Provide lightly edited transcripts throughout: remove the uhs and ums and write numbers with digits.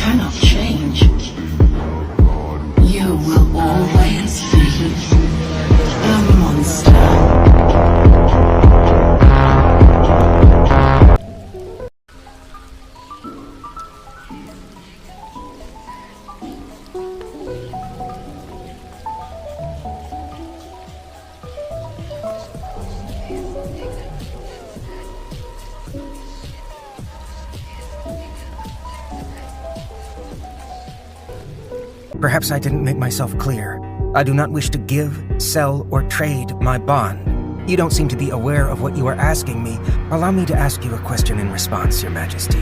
cannot change. You will always be a monster. Perhaps I didn't make myself clear. I do not wish to give, sell, or trade my bond. You don't seem to be aware of what you are asking me. Allow me to ask you a question in response, Your Majesty.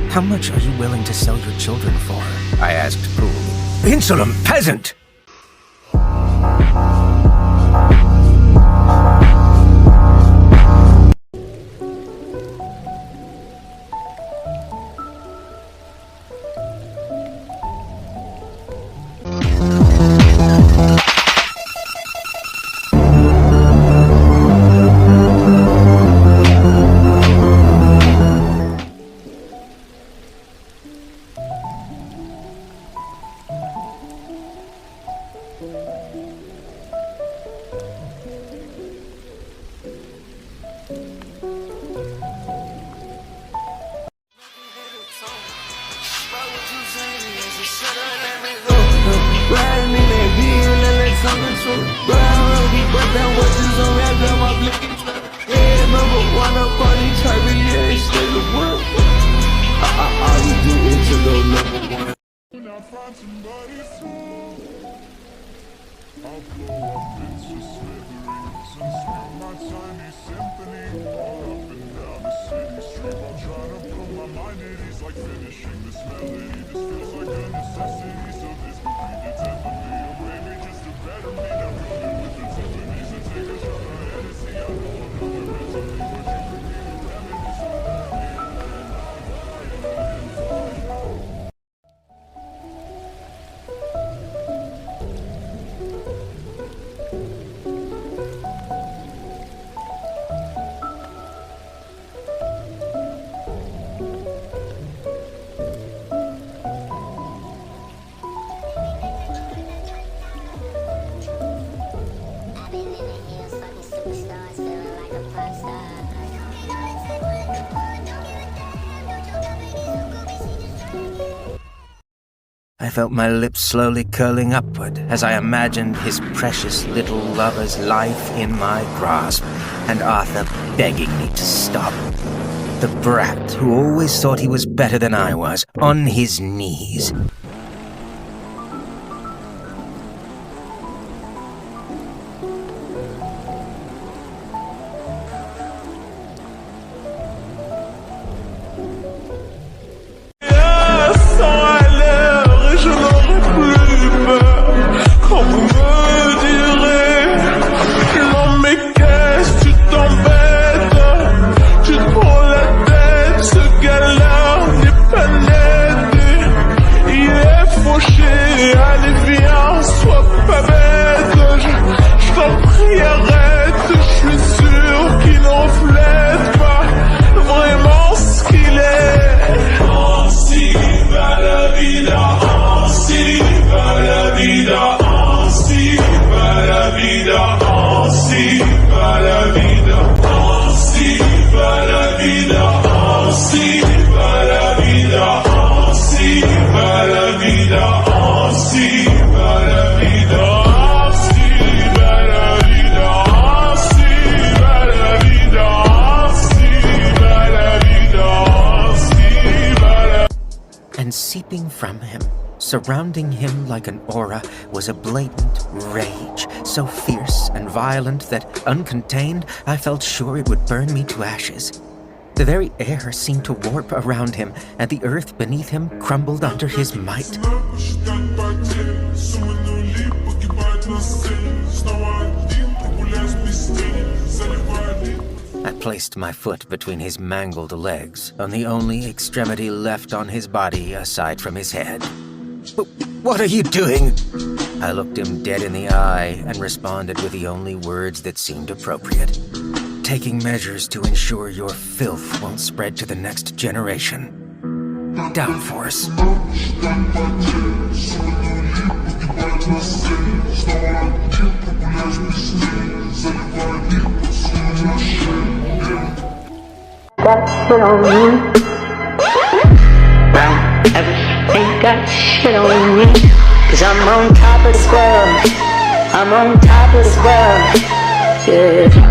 How much are you willing to sell your children for? I asked coolly. Insolent peasant! I felt my lips slowly curling upward as I imagined his precious little lover's life in my grasp, and Arthur begging me to stop. The brat who always thought he was better than I was, on his knees. Seeping from him, surrounding him like an aura, was a blatant rage, so fierce and violent that, uncontained, I felt sure it would burn me to ashes. The very air seemed to warp around him, and the earth beneath him crumbled under his might. I placed my foot between his mangled legs, on the only extremity left on his body aside from his head. "What are you doing?" I looked him dead in the eye and responded with the only words that seemed appropriate. "Taking measures to ensure your filth won't spread to the next generation." Downforce. Got shit on me. Round everything got shit on me. Cause I'm on top of this world. I'm on top of this world. Yeah.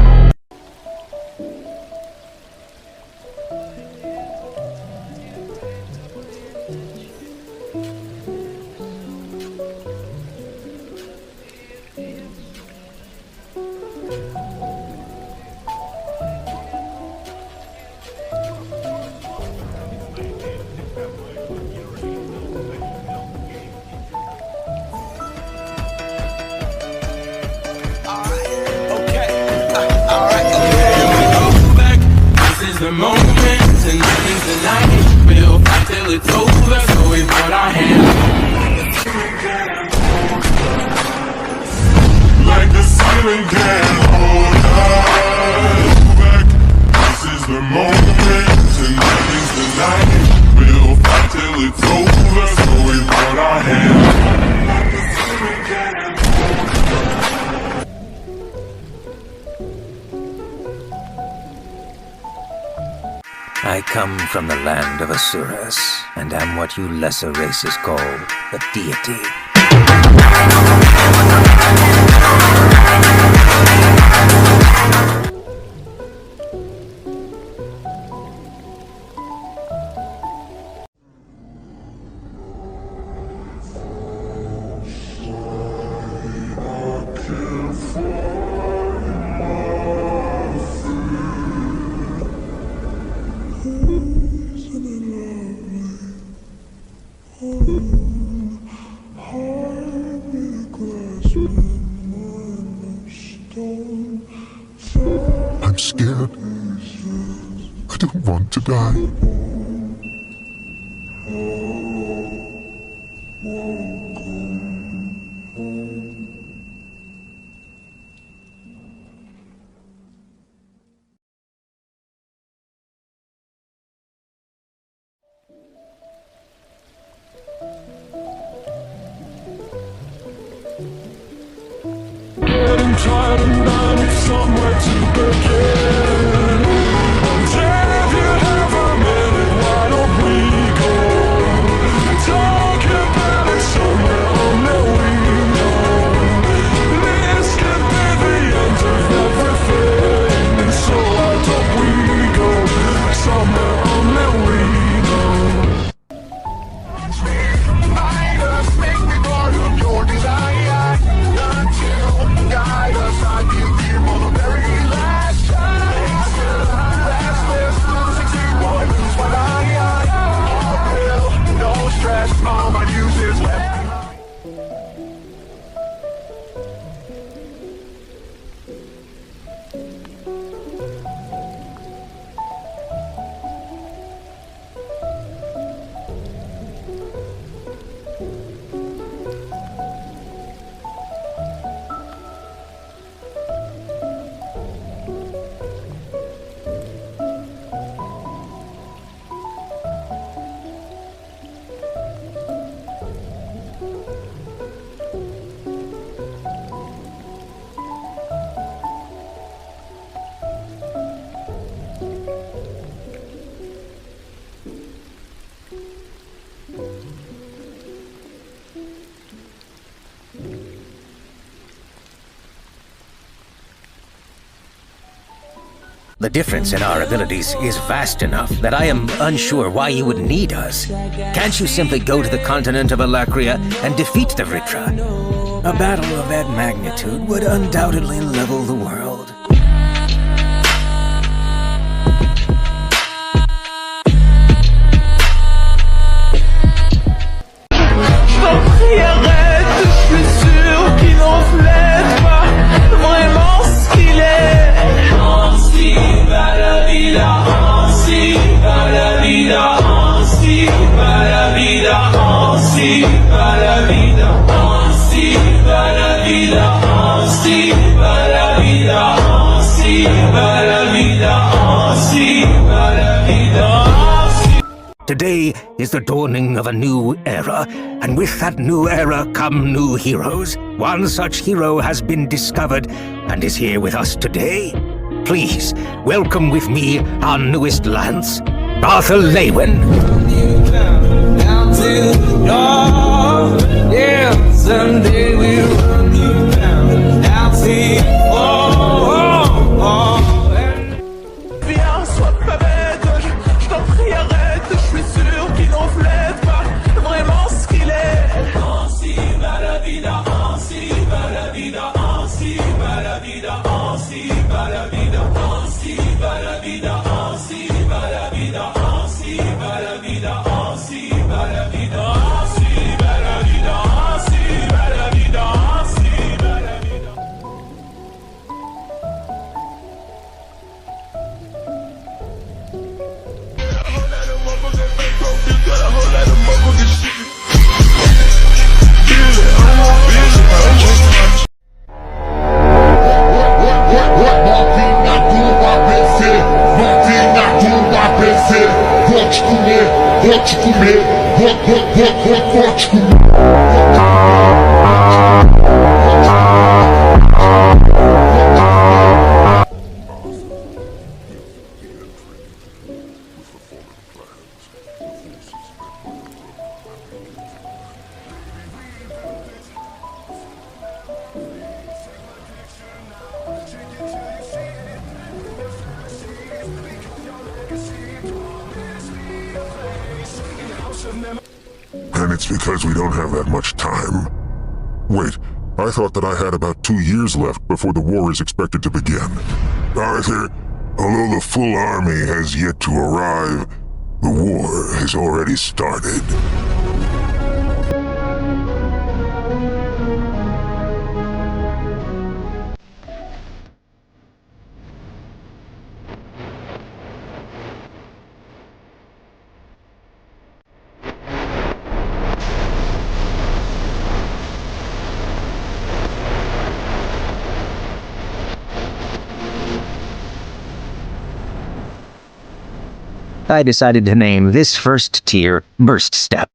The moment and nothing's the night. We'll fight till it's over, so we put our hands like the ceiling can't hold us back. This is the moment and nothing's the night. We'll fight till it's over, so we put our hands like the ceiling can't hold us. I come from the land of Asuras, and am what you lesser races call a deity. I'm scared. I don't want to die. Getting tired and I need somewhere to begin. If you have a minute, why don't we go? Talk about it somewhere only we know. This could be the end of everything. So why don't we go somewhere only we know? Make me part of your desire. Guide us, I give you for the very last time. Restless, losing boy, lose my eye. All real, no stress, all my uses left behind. The difference in our abilities is vast enough that I am unsure why you would need us. Can't you simply go to the continent of Alacryan and defeat the Vritra? A battle of that magnitude would undoubtedly level the world. Today is the dawning of a new era, and with that new era come new heroes. One such hero has been discovered and is here with us today. Please, welcome with me our newest lance, Arthur LEYWIN. Down to the door, yeah, someday we'll run you down. Down to the viens, sois pas bête, je t'en prie arrête, je suis sûr qu'il reflète pas vraiment ce qu'il est. Ainsi va la vida, ainsi va la vida, ainsi va la vida, ainsi va la vida, ainsi va la vida, ainsi va la vida, ainsi va la vida, ainsi va la vida, ainsi va la vida, ainsi va la vida, ainsi va la vida. Volte comer, volte comer. And it's because we don't have that much time. Wait, I thought that I had about 2 years left before the war is expected to begin. Arthur, although the full army has yet to arrive, the war has already started. I decided to name this first tier Burst Step.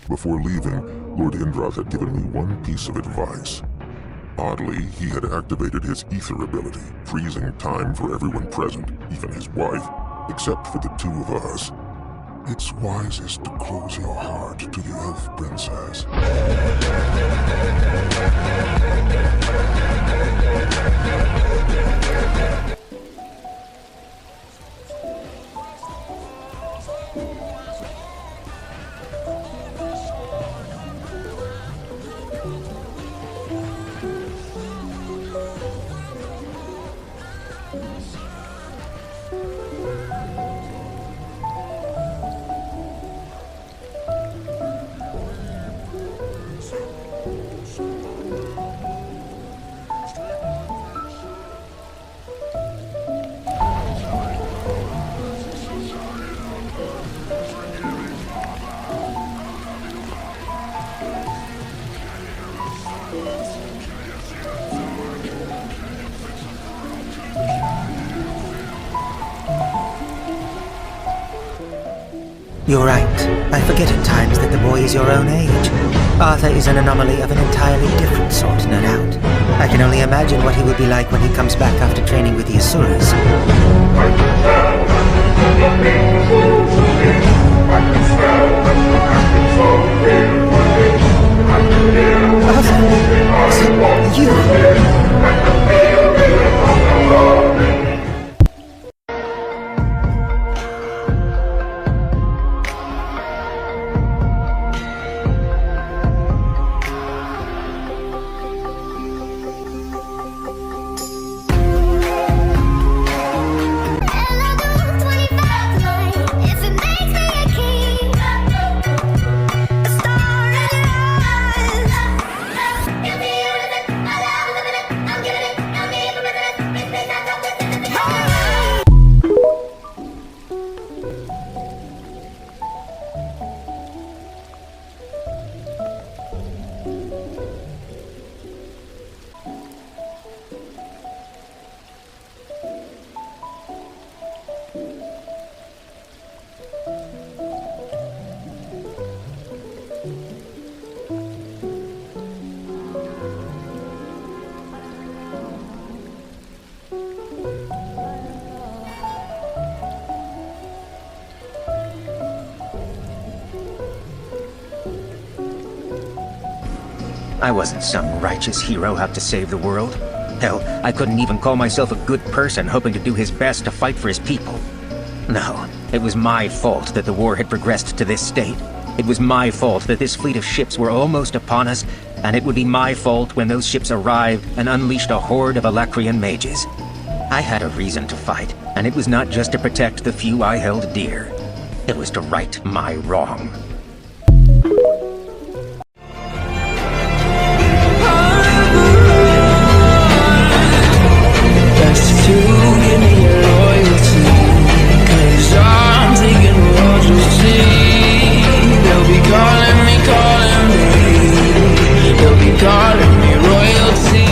Before leaving, Lord Indrath had given me one piece of advice. Oddly, he had activated his Aether ability, freezing time for everyone present, even his wife, except for the two of us. It's wisest to close your heart to the elf princess. You're right. I forget at times that the boy is your own age. Arthur is an anomaly of an entirely different sort, no doubt. I can only imagine what he will be like when he comes back after training with the Asuras. Arthur, is it you? I wasn't some righteous hero out to save the world. Hell, I couldn't even call myself a good person hoping to do his best to fight for his people. No, it was my fault that the war had progressed to this state. It was my fault that this fleet of ships were almost upon us, and it would be my fault when those ships arrived and unleashed a horde of Alacryan mages. I had a reason to fight, and it was not just to protect the few I held dear. It was to right my wrong. Best to give me your loyalty, 'cause I'm taking royalty. They'll be calling me, they'll be calling me royalty.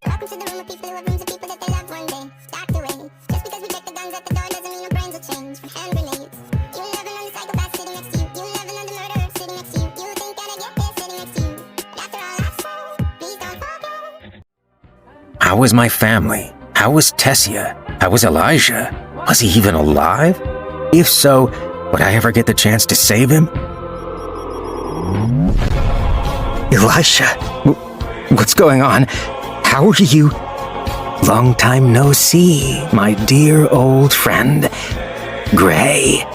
Welcome to the room of people who have rooms of people that they love one day. Locked away. Just because we check the guns at the door doesn't mean our brains will change. Hand grenades. You love another psychopath sitting next to you. You love another murderer sitting next to you. You think that I get this sitting next to you. But after all I've said, please don't forget. How was my family? How was Tessia? How was Elijah? Was he even alive? If so, would I ever get the chance to save him? Elisha, what's going on? How are you? Long time no see, my dear old friend, Gray.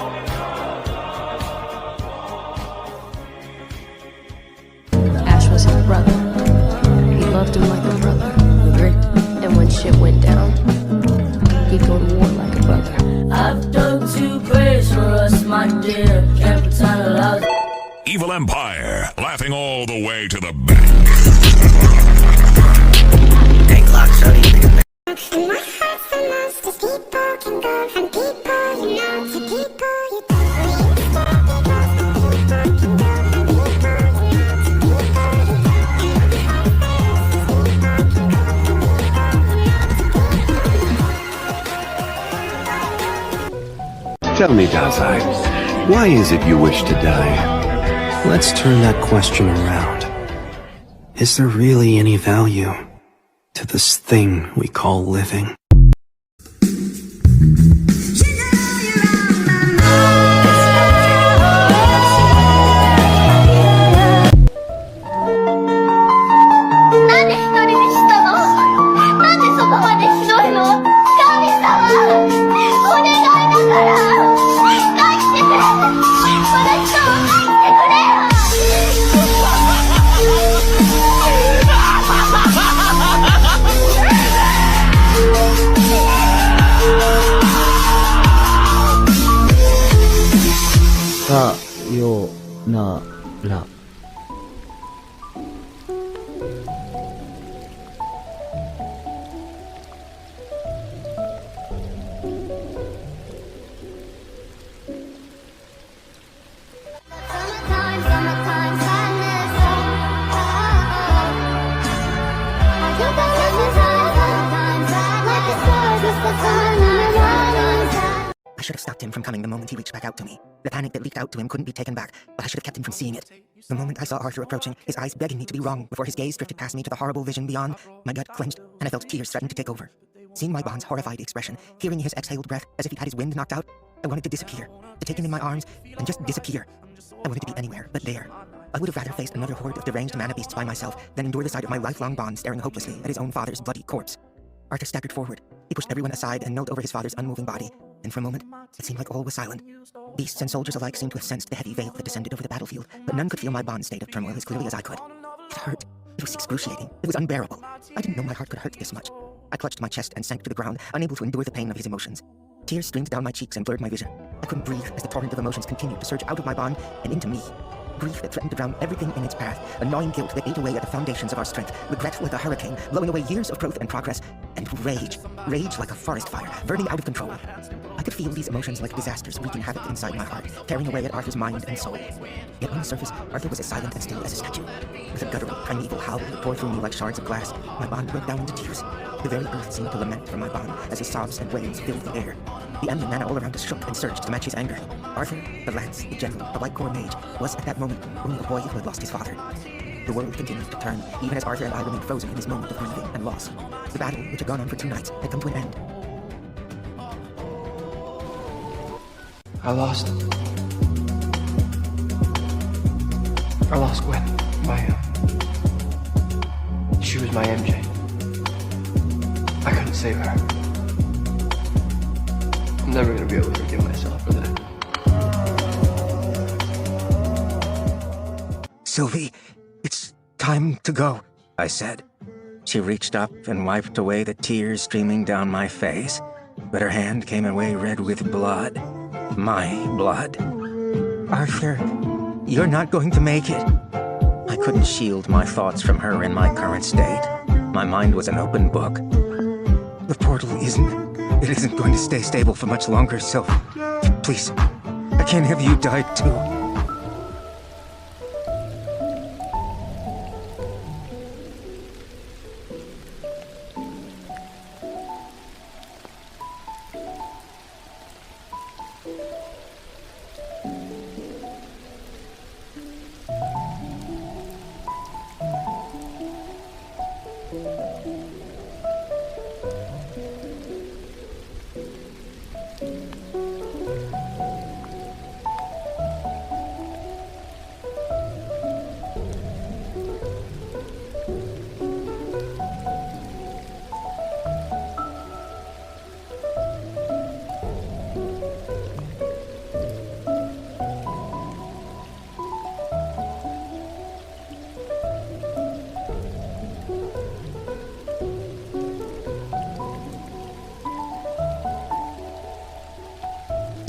Ash was his brother. He loved him like a brother. And when shit went down, he'd go to war like a brother. I've dug too graves for us, my dear. Can't pretend to love. Evil Empire, laughing all the way to the bank. And what hurts the most is people can go from people you know to people you Tell me, Dazai, why is it you wish to die? Let's turn that question around. Is there really any value to this thing we call living? Sayonara. I should have stopped him from coming the moment he reached back out to me. The panic that leaked out to him couldn't be taken back, but I should have kept him from seeing it. The moment I saw Arthur approaching, his eyes begging me to be wrong before his gaze drifted past me to the horrible vision beyond, my gut clenched, and I felt tears threaten to take over. Seeing my bond's horrified expression, hearing his exhaled breath as if he'd had his wind knocked out, I wanted to disappear, to take him in my arms, and just disappear. I wanted to be anywhere but there. I would have rather faced another horde of deranged mana beasts by myself than endure the sight of my lifelong bond staring hopelessly at his own father's bloody corpse. Arthur staggered forward. He pushed everyone aside and knelt over his father's unmoving body, and for a moment, it seemed like all was silent. Beasts and soldiers alike seemed to have sensed the heavy veil that descended over the battlefield, but none could feel my bond's state of turmoil as clearly as I could. It hurt. It was excruciating. It was unbearable. I didn't know my heart could hurt this much. I clutched my chest and sank to the ground, unable to endure the pain of his emotions. Tears streamed down my cheeks and blurred my vision. I couldn't breathe as the torrent of emotions continued to surge out of my bond and into me. Grief that threatened to drown everything in its path, a gnawing guilt that ate away at the foundations of our strength, regret like a hurricane, blowing away years of growth and progress, and rage like a forest fire, burning out of control. I could feel these emotions like disasters wreaking havoc inside my heart, tearing away at Arthur's mind and soul. Yet on the surface, Arthur was as silent and still as a statue. With a guttural, primeval howl that tore through me like shards of glass, my bond broke down into tears. The very earth seemed to lament for my bond as his sobs and wails filled the air. The ambient mana all around us shook and surged to match his anger. Arthur, the lance, the general, the white core mage, was at that moment only a boy who had lost his father. The world continued to turn, even as Arthur and I remained frozen in this moment of grieving and loss. The battle, which had gone on for 2 nights, had come to an end. I lost Gwen. She was my MJ. I couldn't save her. I'm never gonna be able to forgive myself for that. Sylvie, it's time to go, I said. She reached up and wiped away the tears streaming down my face, but her hand came away red with blood. My blood. Arthur, you're not going to make it. I couldn't shield my thoughts from her in my current state. My mind was an open book. The portal isn't going to stay stable for much longer, so please, I can't have you die too.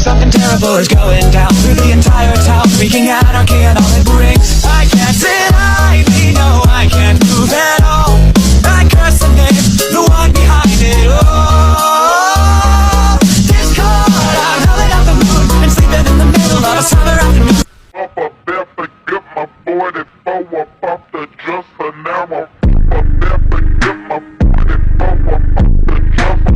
Something terrible is going down through the entire town, wreaking anarchy and all it brings. I can't sit idly, no, I can't move at all. I curse the name, the one behind it all. Discord, I'm howling out the moon and sleeping in the middle of a summer afternoon. Up a bed to get my 44 up the just for now. Up a bed to get my 44 up the just.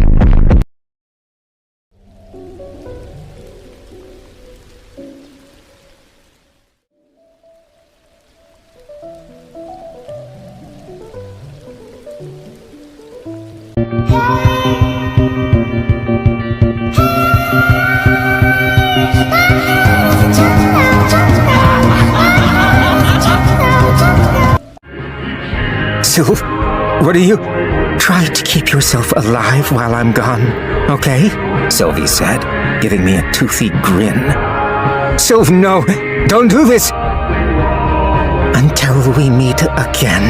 Sylv, what are you? Try to keep yourself alive while I'm gone, okay? Sylvie said, giving me a toothy grin. Sylv, no! Don't do this! Until we meet again.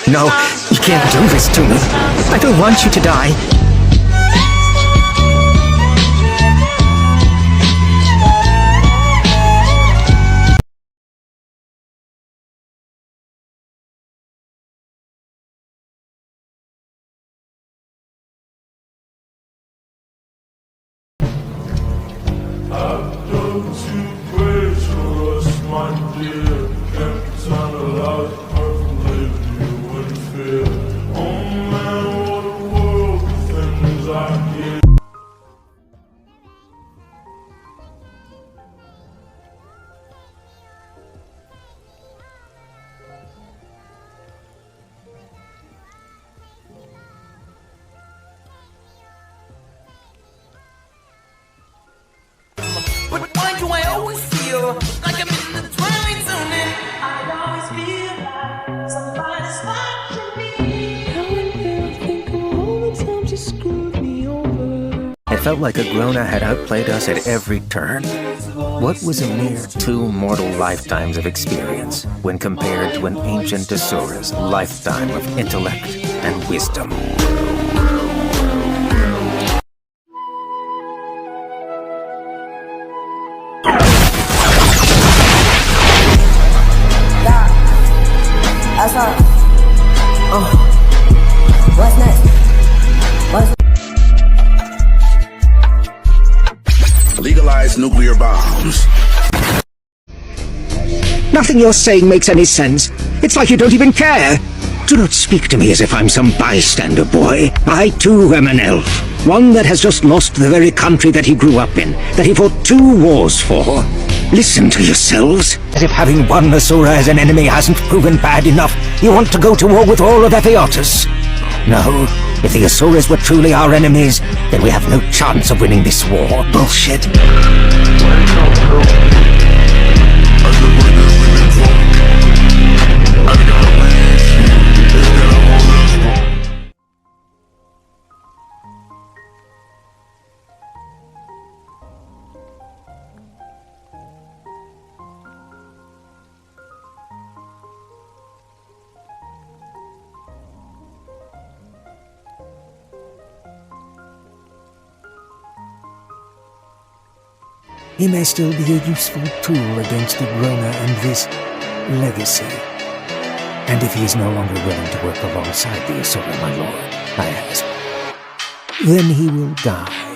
No, you can't do this to me. I don't want you to die. But why do I always feel like I'm in the twilight zone? And I always feel like somebody's watching me. How and then I think of all the times you screwed me over. It felt like Agrona had outplayed us at every turn. What was a mere 2 mortal lifetimes of experience when compared to an ancient Asura's lifetime of intellect and wisdom? What's next? Legalize nuclear bombs. Nothing you're saying makes any sense. It's like you don't even care. Do not speak to me as if I'm some bystander, boy. I too am an elf. One that has just lost the very country that he grew up in, that he fought 2 wars for. Listen to yourselves. As if having one Asura as an enemy hasn't proven bad enough, you want to go to war with all of Ephiatus. No, if the Asuras were truly our enemies, then we have no chance of winning this war. Bullshit. He may still be a useful tool against the Grona and this legacy. And if he is no longer willing to work alongside the Asura, my lord, I ask, then he will die.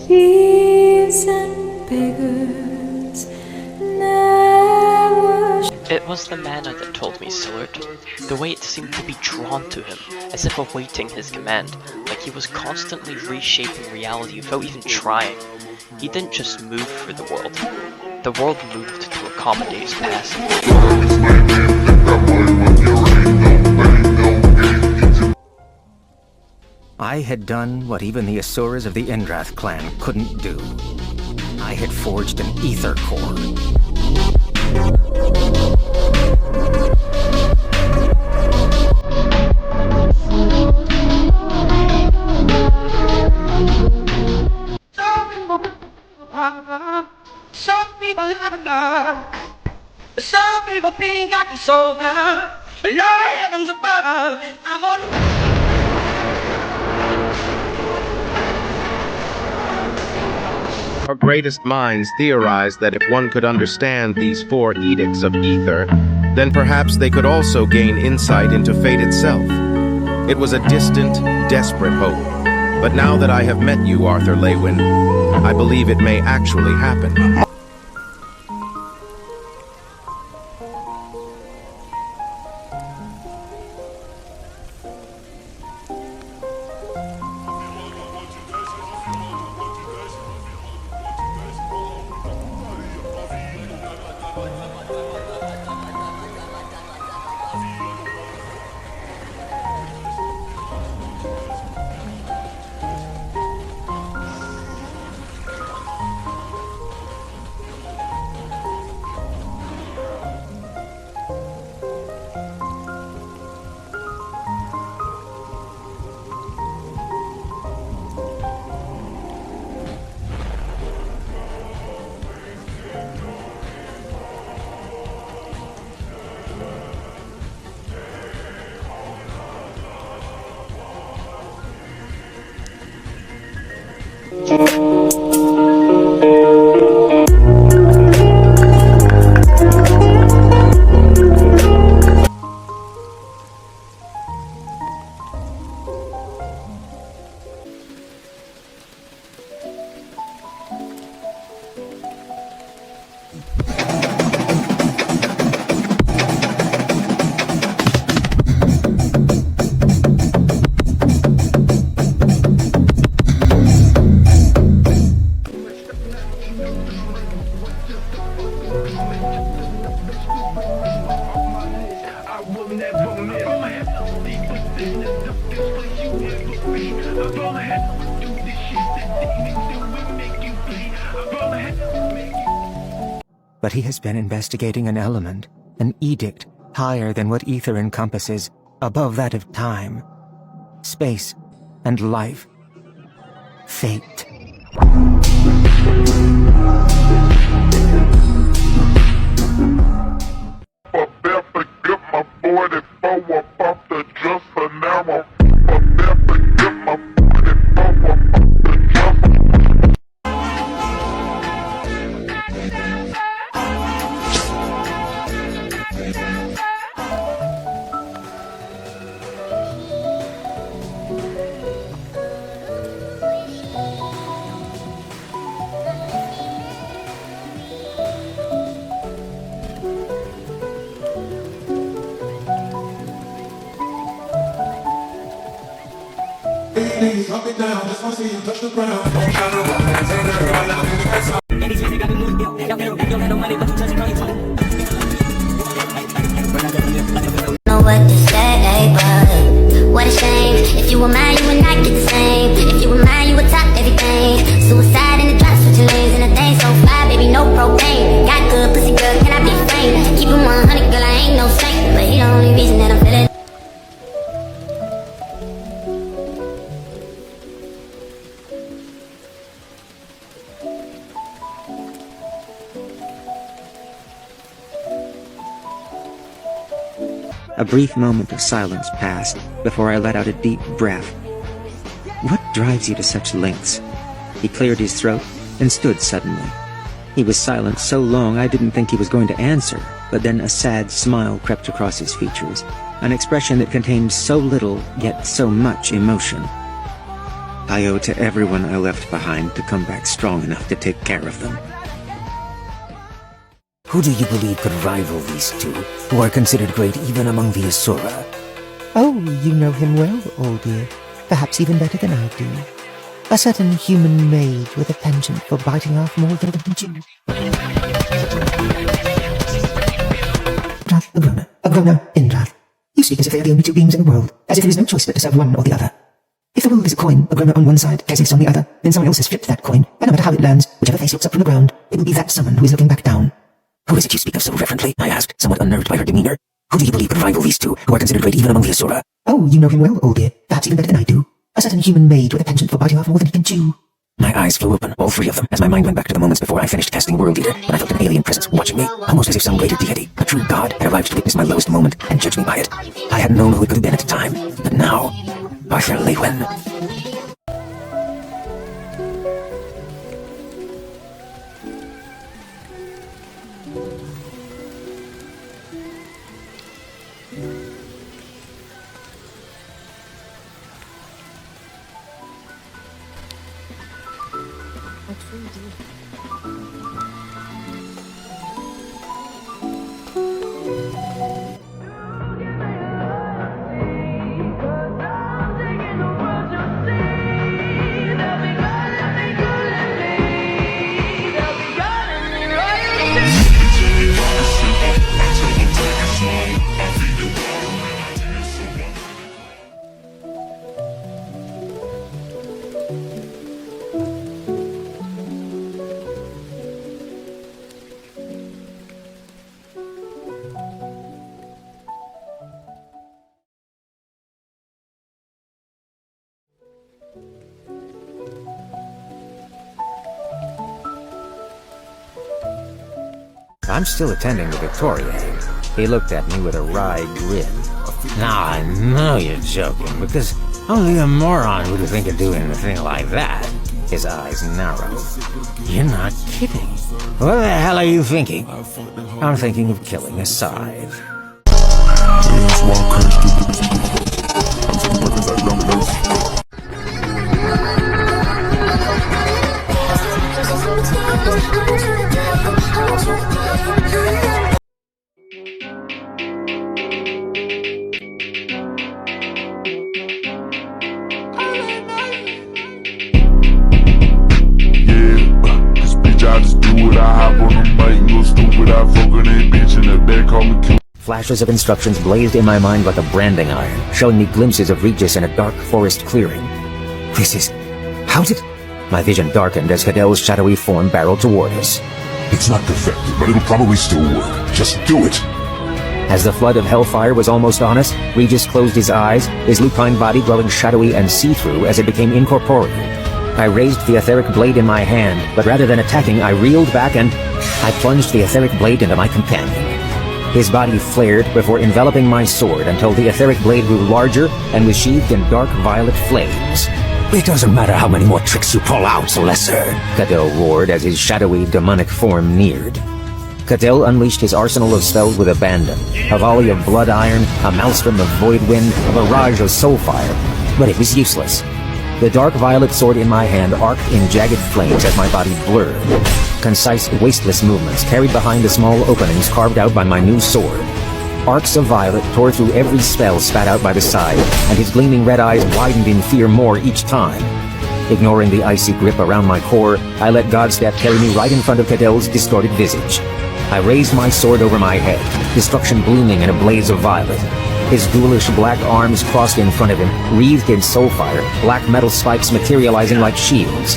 Thieves and beggars never. It was the manner that told me, Sword. The way it seemed to be drawn to him, as if awaiting his command, like he was constantly reshaping reality without even trying. He didn't just move through the world moved to accommodate his past. I had done what even the Asuras of the Indrath clan couldn't do. I had forged an Aether core. Some people have enough. Some people ain't got the soul now. But Lord heavens above, I'm on. Our greatest minds theorized that if one could understand these 4 edicts of Aether, then perhaps they could also gain insight into fate itself. It was a distant, desperate hope. But now that I have met you, Arthur LEYWIN, I believe it may actually happen. But he has been investigating an element, an edict, higher than what ether encompasses, above that of time, space, and life. Fate. Drop it down, just wanna see you touch the ground. Know what to say, but what a shame. If you were mine, you would not get the same. If you were mine, you would top everything. Suicide in the drop, switching lanes in a thing so fly, baby, no propane. Got good pussy, girl, can I be framed? Keep it 100, girl, I ain't no saint, but he the only reason that I'm feeling. A brief moment of silence passed before I let out a deep breath. What drives you to such lengths? He cleared his throat and stood suddenly. He was silent so long I didn't think he was going to answer, but then a sad smile crept across his features, an expression that contained so little yet so much emotion. I owe to everyone I left behind to come back strong enough to take care of them. Who do you believe could rival these two, who are considered great even among the Asura? Oh, you know him well, old dear. Perhaps even better than I do. A certain human mage with a penchant for biting off more than it can chew. Agrona, Indrath. You speak as if they are the only two beings in the world, as if there is no choice but to serve one or the other. If the world is a coin, Agrona on one side, Tessia on the other, then someone else has flipped that coin, and no matter how it lands, whichever face looks up from the ground, it will be that someone who is looking back down. Who is it you speak of so reverently? I asked, somewhat unnerved by her demeanor. Who do you believe could rival these two, who are considered great even among the Asura? Oh, you know him well, old dear. Perhaps even better than I do. A certain human mage with a penchant for biting off more than he can chew. My eyes flew open, all three of them, as my mind went back to the moments before I finished casting World Eater, when I felt an alien presence watching me, almost as if some greater deity, a true god, had arrived to witness my lowest moment and judge me by it. I hadn't known who it could have been at the time, but now, Arthur LEYWIN. I'm still attending the Victoria. He looked at me with a wry grin. Now I know you're joking, because only a moron would think of doing a thing like that. His eyes narrowed. You're not kidding. What the hell are you thinking? I'm thinking of killing a Scythe. Flashes of instructions blazed in my mind like a branding iron, showing me glimpses of Regis in a dark forest clearing. This is... How did My vision darkened as Cadel's shadowy form barreled toward us. It's not perfected, but it'll probably still work. Just do it! As the flood of hellfire was almost on us, Regis closed his eyes, his lupine body growing shadowy and see-through as it became incorporeal. I raised the etheric blade in my hand, but rather than attacking, I reeled back and I plunged the etheric blade into my companion. His body flared before enveloping my sword until the etheric blade grew larger and was sheathed in dark violet flames. It doesn't matter how many more tricks you pull out, Lesser, Cadel roared as his shadowy, demonic form neared. Cadel unleashed his arsenal of spells with abandon. A volley of blood iron, a maelstrom of void wind, a barrage of soul fire. But it was useless. The dark violet sword in my hand arced in jagged flames as my body blurred. Concise, wasteless movements carried behind the small openings carved out by my new sword. Arcs of violet tore through every spell spat out by the side, and his gleaming red eyes widened in fear more each time. Ignoring the icy grip around my core, I let Godstep carry me right in front of Cadel's distorted visage. I raised my sword over my head, destruction blooming in a blaze of violet. His ghoulish black arms crossed in front of him, wreathed in soulfire, black metal spikes materializing like shields.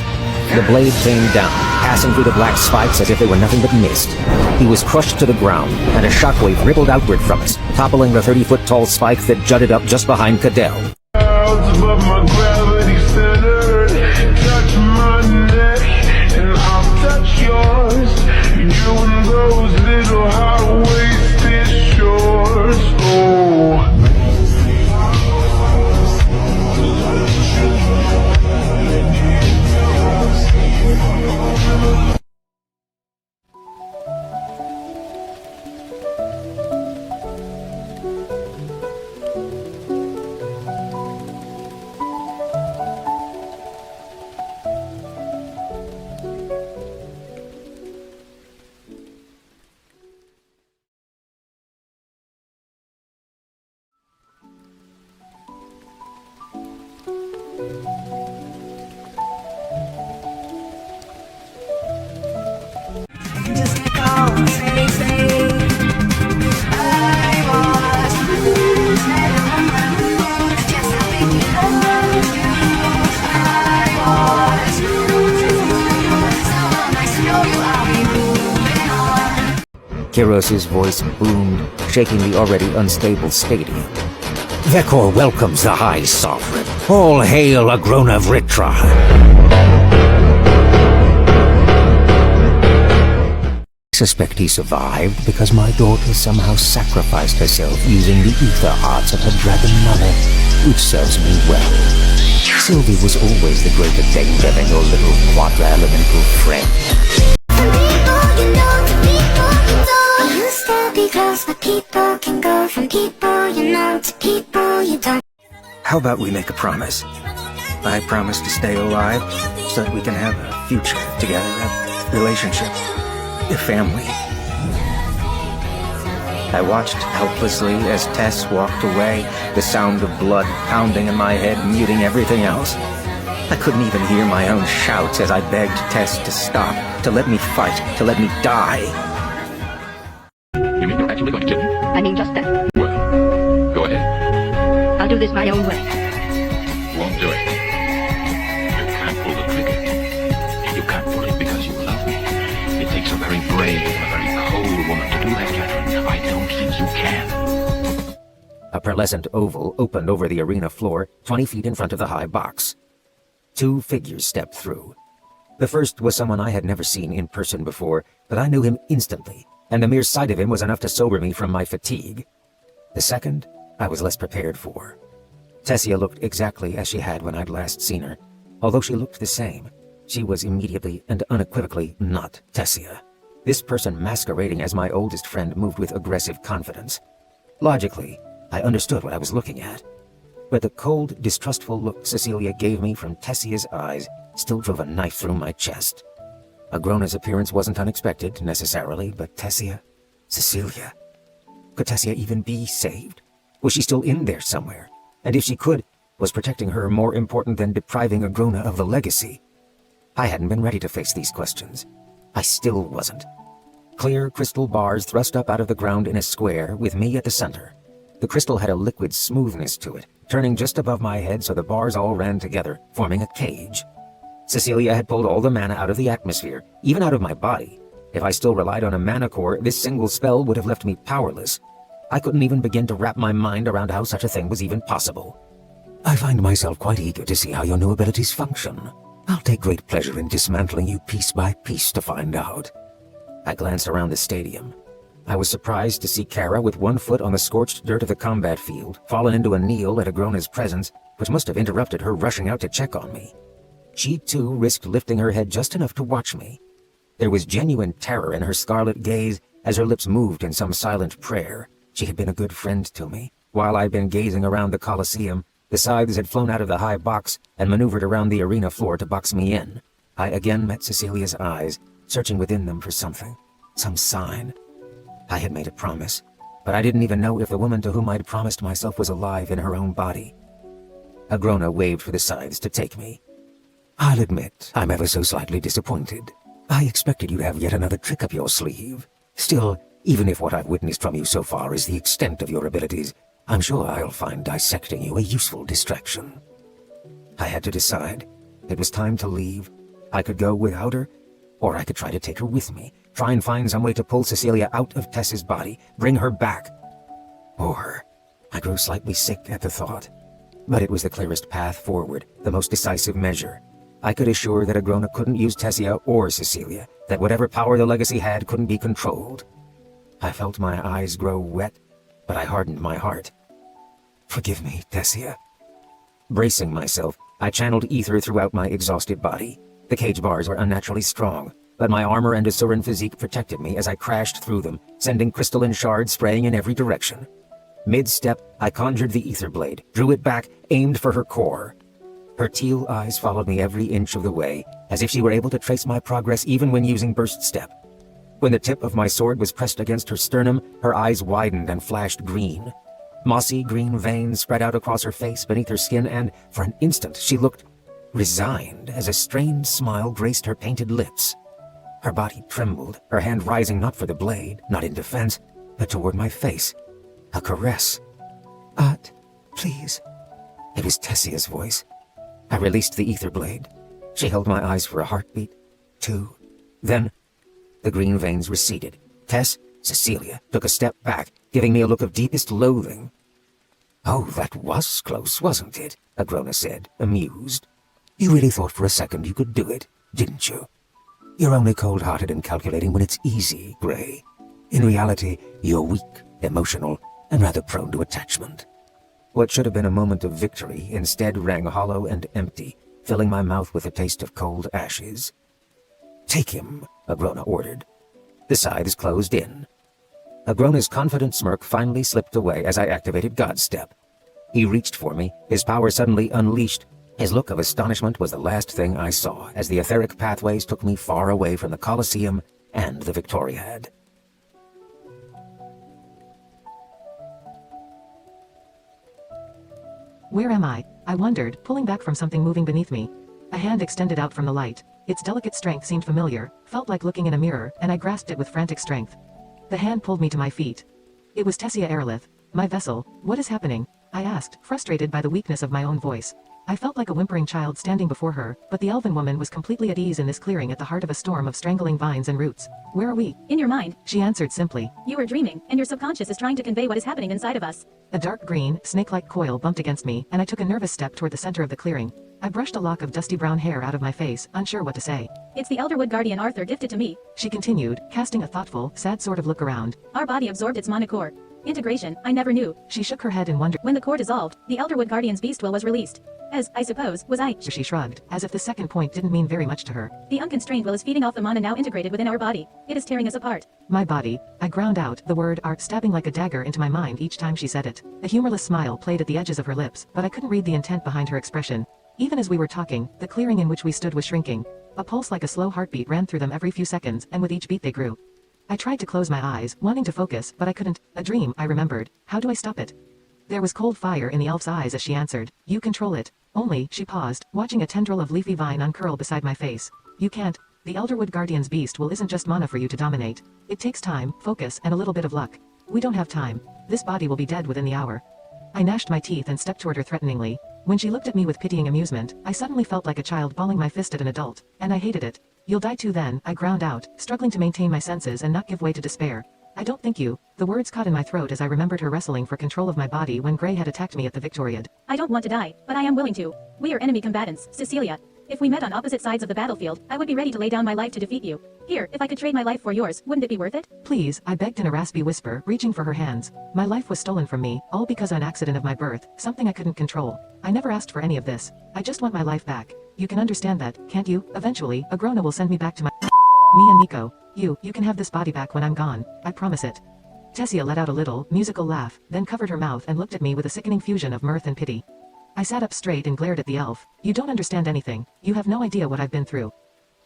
The blade came down, passing through the black spikes as if they were nothing but mist. He was crushed to the ground, and a shockwave rippled outward from us, toppling the 30-foot-tall spike that jutted up just behind Cadel. Xyrus' voice boomed, shaking the already unstable stadium. Vekor welcomes the High Sovereign. All hail Agrona Vritra. I suspect he survived because my daughter somehow sacrificed herself using the ether hearts of her dragon mother, which serves me well. Sylvie was always the greater danger than your little quadra-elemental friend. People can go from people you know to people you don't. How about we make a promise? I promise to stay alive so that we can have a future together, a relationship, a family. I watched helplessly as Tess walked away, the sound of blood pounding in my head, muting everything else. I couldn't even hear my own shouts as I begged Tess to stop, to let me fight, to let me die. You mean you're actually going to kill me? I mean just that. Well, go ahead. I'll do this my own way. Won't do it. You can't pull the trigger. You can't pull it because you love me. It takes a very brave, a very cold woman to do that, Catherine. I don't think you can. A pearlescent oval opened over the arena floor, 20 feet in front of the high box. Two figures stepped through. The first was someone I had never seen in person before, but I knew him instantly, and the mere sight of him was enough to sober me from my fatigue. The second, I was less prepared for. Tessia looked exactly as she had when I'd last seen her. Although she looked the same, she was immediately and unequivocally not Tessia. This person masquerading as my oldest friend moved with aggressive confidence. Logically, I understood what I was looking at. But the cold, distrustful look Cecilia gave me from Tessia's eyes still drove a knife through my chest. Agrona's appearance wasn't unexpected, necessarily, but Tessia? Cecilia? Could Tessia even be saved? Was she still in there somewhere? And if she could, was protecting her more important than depriving Agrona of the legacy? I hadn't been ready to face these questions. I still wasn't. Clear crystal bars thrust up out of the ground in a square, with me at the center. The crystal had a liquid smoothness to it, turning just above my head so the bars all ran together, forming a cage. Cecilia had pulled all the mana out of the atmosphere, even out of my body. If I still relied on a mana core, this single spell would have left me powerless. I couldn't even begin to wrap my mind around how such a thing was even possible. I find myself quite eager to see how your new abilities function. I'll take great pleasure in dismantling you piece by piece to find out. I glanced around the stadium. I was surprised to see Caera with one foot on the scorched dirt of the combat field, fallen into a kneel at Agrona's presence, which must have interrupted her rushing out to check on me. She, too, risked lifting her head just enough to watch me. There was genuine terror in her scarlet gaze as her lips moved in some silent prayer. She had been a good friend to me. While I'd been gazing around the Colosseum, the Scythes had flown out of the high box and maneuvered around the arena floor to box me in. I again met Cecilia's eyes, searching within them for something, some sign. I had made a promise, but I didn't even know if the woman to whom I'd promised myself was alive in her own body. Agrona waved for the Scythes to take me. I'll admit, I'm ever so slightly disappointed. I expected you'd have yet another trick up your sleeve. Still, even if what I've witnessed from you so far is the extent of your abilities, I'm sure I'll find dissecting you a useful distraction. I had to decide. It was time to leave. I could go without her, or I could try to take her with me, try and find some way to pull Cecilia out of Tess's body, bring her back. Or, I grew slightly sick at the thought. But it was the clearest path forward, the most decisive measure. I could assure that Agrona couldn't use Tessia or Cecilia, that whatever power the legacy had couldn't be controlled. I felt my eyes grow wet, but I hardened my heart. Forgive me, Tessia. Bracing myself, I channeled ether throughout my exhausted body. The cage bars were unnaturally strong, but my armor and Asuran physique protected me as I crashed through them, sending crystalline shards spraying in every direction. Mid-step, I conjured the ether blade, drew it back, aimed for her core. Her teal eyes followed me every inch of the way, as if she were able to trace my progress even when using burst step. When the tip of my sword was pressed against her sternum, her eyes widened and flashed green. Mossy green veins spread out across her face beneath her skin, and for an instant she looked resigned as a strained smile graced her painted lips. Her body trembled, her hand rising not for the blade, not in defense, but toward my face. A caress. Art, please. It was Tessia's voice. I released the ether blade. She held my eyes for a heartbeat, 2. Then, the green veins receded. Cecilia, took a step back, giving me a look of deepest loathing. Oh, that was close, wasn't it? Agrona said, amused. You really thought for a second you could do it, didn't you? You're only cold-hearted and calculating when it's easy, Grey. In reality, you're weak, emotional, and rather prone to attachment. What should have been a moment of victory instead rang hollow and empty, filling my mouth with a taste of cold ashes. Take him, Agrona ordered. The Scythes closed in. Agrona's confident smirk finally slipped away as I activated God's Step. He reached for me, his power suddenly unleashed. His look of astonishment was the last thing I saw as the etheric pathways took me far away from the Colosseum and the Victoriad. Where am I? I wondered, pulling back from something moving beneath me. A hand extended out from the light. Its delicate strength seemed familiar, felt like looking in a mirror, and I grasped it with frantic strength. The hand pulled me to my feet. It was Tessia Eralith, my vessel. What is happening? I asked, frustrated by the weakness of my own voice. I felt like a whimpering child standing before her, but the elven woman was completely at ease in this clearing at the heart of a storm of strangling vines and roots. Where are we? In your mind. She answered simply. You are dreaming, and your subconscious is trying to convey what is happening inside of us. A dark green, snake-like coil bumped against me, and I took a nervous step toward the center of the clearing. I brushed a lock of dusty brown hair out of my face, unsure what to say. It's the Elderwood Guardian Arthur gifted to me. She continued, casting a thoughtful, sad sort of look around. Our body absorbed its mana core. Integration, I never knew. She shook her head in wonder. When the core dissolved, the Elderwood Guardian's beast will was released. As, I suppose, was I. She shrugged, as if the second point didn't mean very much to her. The unconstrained will is feeding off the mana now integrated within our body. It is tearing us apart. My body. I ground out, the word art stabbing like a dagger into my mind each time she said it. A humorless smile played at the edges of her lips, but I couldn't read the intent behind her expression. Even as we were talking, the clearing in which we stood was shrinking. A pulse like a slow heartbeat ran through them every few seconds, and with each beat they grew. I tried to close my eyes, wanting to focus, but I couldn't. A dream, I remembered. How do I stop it? There was cold fire in the elf's eyes as she answered. You control it. Only, she paused, watching a tendril of leafy vine uncurl beside my face. You can't. The Elderwood Guardian's beast will isn't just mana for you to dominate. It takes time, focus, and a little bit of luck. We don't have time. This body will be dead within the hour. I gnashed my teeth and stepped toward her threateningly. When she looked at me with pitying amusement, I suddenly felt like a child balling my fist at an adult, and I hated it. You'll die too then, I ground out, struggling to maintain my senses and not give way to despair. I don't think you. The words caught in my throat as I remembered her wrestling for control of my body when Grey had attacked me at the Victoriad. I don't want to die, but I am willing to. We are enemy combatants, Cecilia. If we met on opposite sides of the battlefield, I would be ready to lay down my life to defeat you. Here, if I could trade my life for yours, wouldn't it be worth it? Please, I begged in a raspy whisper, reaching for her hands. My life was stolen from me, all because of an accident of my birth, something I couldn't control. I never asked for any of this. I just want my life back. You can understand that, can't you? Eventually, Agrona will send me back to my me and Nico. You can have this body back when I'm gone. I promise it. Tessia let out a little, musical laugh, then covered her mouth and looked at me with a sickening fusion of mirth and pity. I sat up straight and glared at the elf. You don't understand anything. You have no idea what I've been through.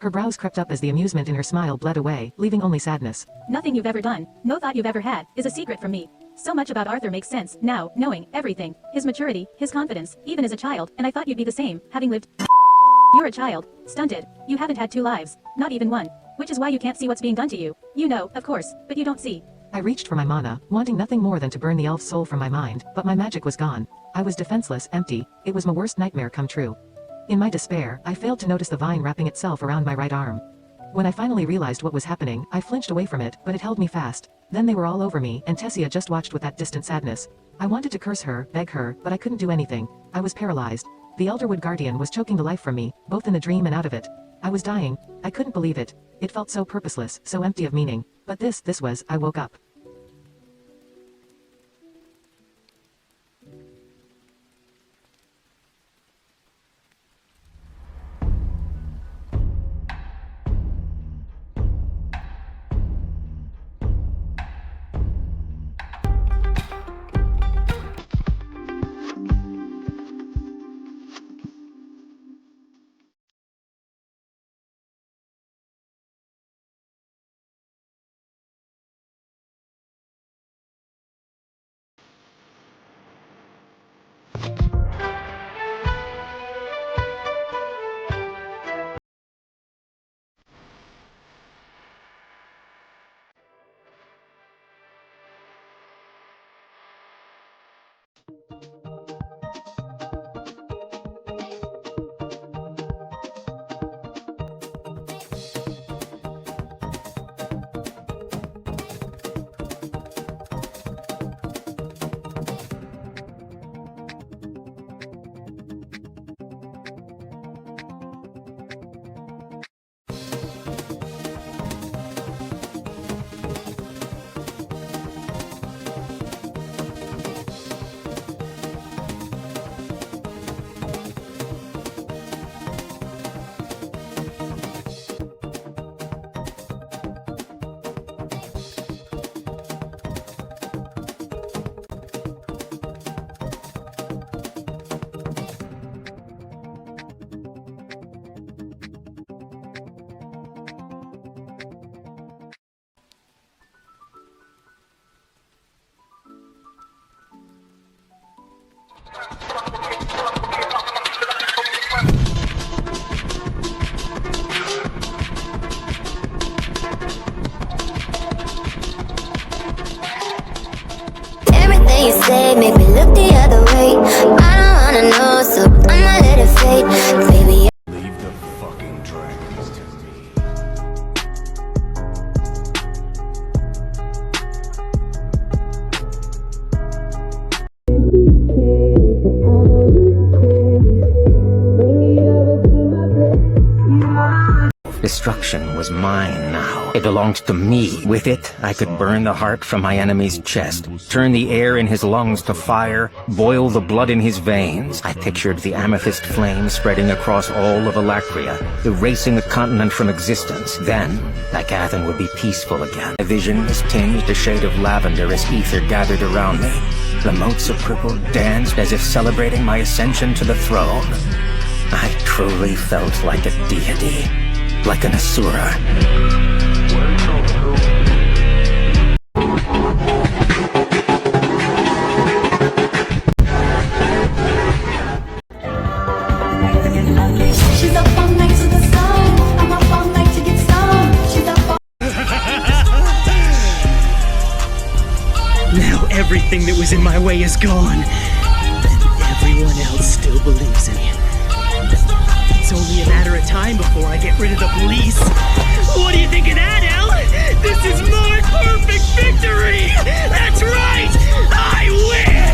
Her brows crept up as the amusement in her smile bled away, leaving only sadness. Nothing you've ever done, no thought you've ever had, is a secret from me. So much about Arthur makes sense, now, knowing everything. His maturity, his confidence, even as a child, and I thought you'd be the same, having lived. You're a child, stunted. You haven't had 2 lives, not even one. Which is why you can't see what's being done to you. You know, of course, but you don't see. I reached for my mana, wanting nothing more than to burn the elf's soul from my mind, but my magic was gone. I was defenseless, empty. It was my worst nightmare come true. In my despair, I failed to notice the vine wrapping itself around my right arm. When I finally realized what was happening, I flinched away from it, but it held me fast. Then they were all over me, and Tessia just watched with that distant sadness. I wanted to curse her, beg her, but I couldn't do anything. I was paralyzed. The Elderwood Guardian was choking the life from me, both in the dream and out of it. I was dying. I couldn't believe it. It felt so purposeless, so empty of meaning. But this was, I woke up. Everything you say make me look the other way. I don't wanna know, so I'ma let it fade. Baby, Leave the fucking dragons to me. Destruction was mine now. It belonged to me. With it, I could burn the heart from my enemy's chest, turn the air in his lungs to fire, boil the blood in his veins. I pictured the amethyst flame spreading across all of Alacryan, erasing the continent from existence. Then, Dicathen would be peaceful again. My visions tinged a shade of lavender as ether gathered around me. The motes of purple danced as if celebrating my ascension to the throne. I truly felt like a deity. Like an Asura. She's up all night to the sun. I'm up all night to get some. She's up all Now everything that was in my way is gone. And everyone else still believes in you. It's only a matter of time before I get rid of the police. What do you think of that, El? This is my perfect victory! That's right! I win!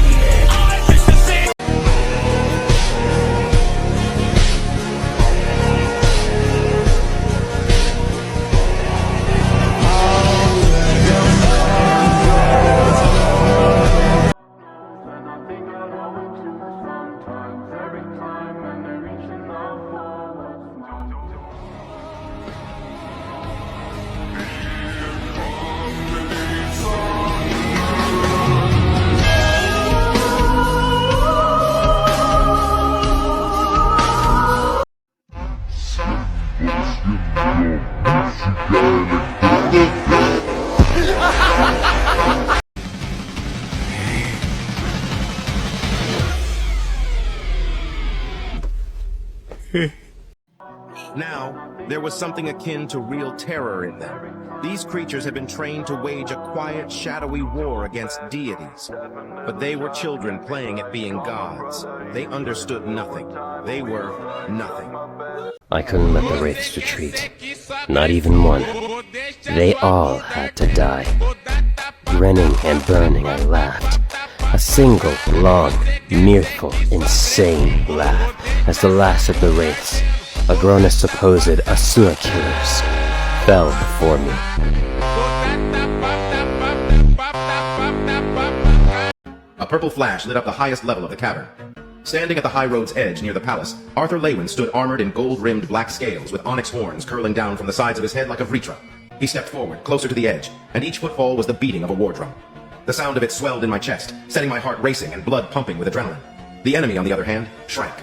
Now, there was something akin to real terror in them. These creatures had been trained to wage a quiet, shadowy war against deities. But they were children playing at being gods. They understood nothing. They were nothing. I couldn't let the wraiths retreat. Not even one. They all had to die. Grinning and burning, I laughed. A single, long, mirthful, insane laugh as the last of the wraiths, a grown as supposed Asura killers, fell before me. A purple flash lit up the highest level of the cavern. Standing at the high road's edge near the palace, Arthur LEYWIN stood armored in gold-rimmed black scales with onyx horns curling down from the sides of his head like a vritra. He stepped forward, closer to the edge, and each footfall was the beating of a war drum. The sound of it swelled in my chest, setting my heart racing and blood pumping with adrenaline. The enemy, on the other hand, shrank.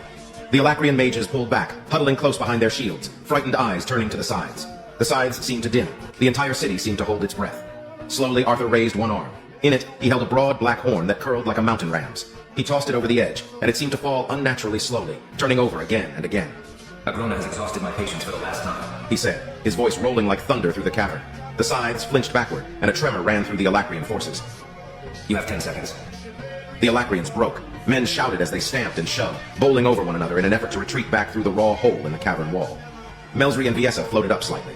The Alacryan mages pulled back, huddling close behind their shields, frightened eyes turning to the sides. The sides seemed to dim. The entire city seemed to hold its breath. Slowly, Arthur raised one arm. In it, he held a broad black horn that curled like a mountain ram's. He tossed it over the edge, and it seemed to fall unnaturally slowly, turning over again and again. Agrona has exhausted my patience for the last time, he said, his voice rolling like thunder through the cavern. The sides flinched backward, and a tremor ran through the Alacryan forces. You have 10 seconds. The Alacryans broke. Men shouted as they stamped and shoved, bowling over one another in an effort to retreat back through the raw hole in the cavern wall. Melsry and Viessa floated up slightly.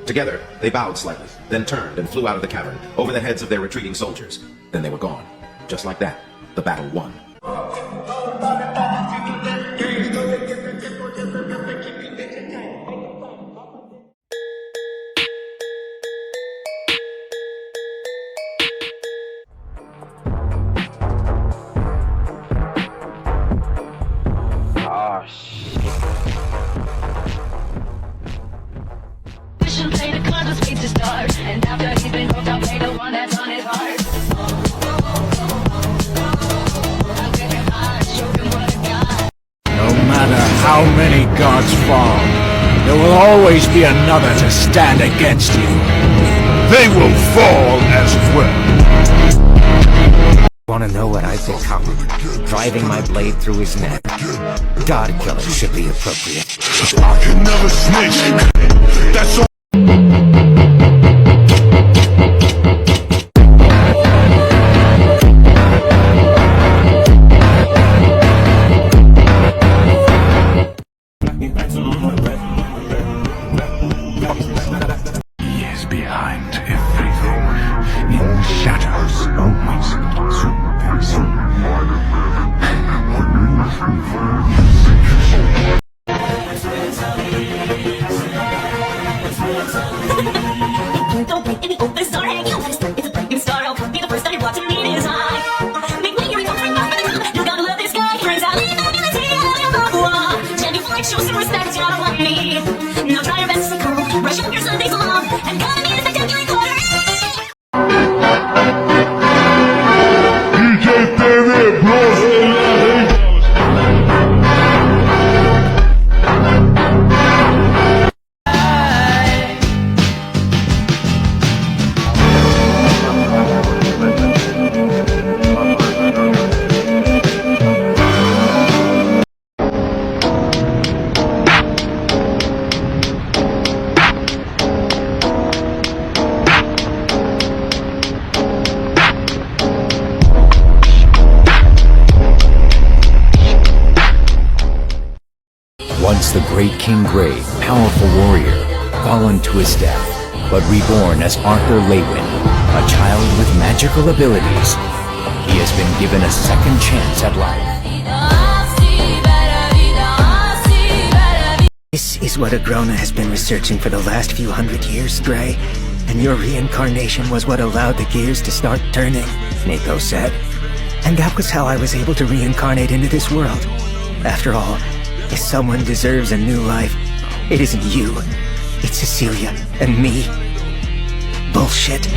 Together, they bowed slightly, then turned and flew out of the cavern, over the heads of their retreating soldiers. Then they were gone. Just like that, the battle won. How many gods fall, there will always be another to stand against you. They will fall as well. Wanna know what I've become? Driving my blade through his neck. God killer should be appropriate. I can never snitch. That's all. It's Once the great King Grey, powerful warrior, fallen to his death, but reborn as Arthur LEYWIN, a child with magical abilities. He has been given a second chance at life. This is what Agrona has been researching for the last few hundred years, Grey. And your reincarnation was what allowed the gears to start turning, Nico said. And that was how I was able to reincarnate into this world. After all, if someone deserves a new life, it isn't you. It's Cecilia and me. Bullshit.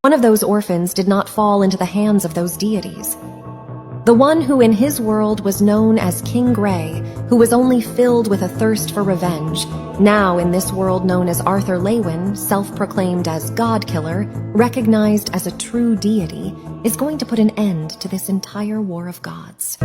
One of those orphans did not fall into the hands of those deities. The one who in his world was known as King Grey, who was only filled with a thirst for revenge, now in this world known as Arthur LEYWIN, self-proclaimed as God-Killer, recognized as a true deity, is going to put an end to this entire war of gods.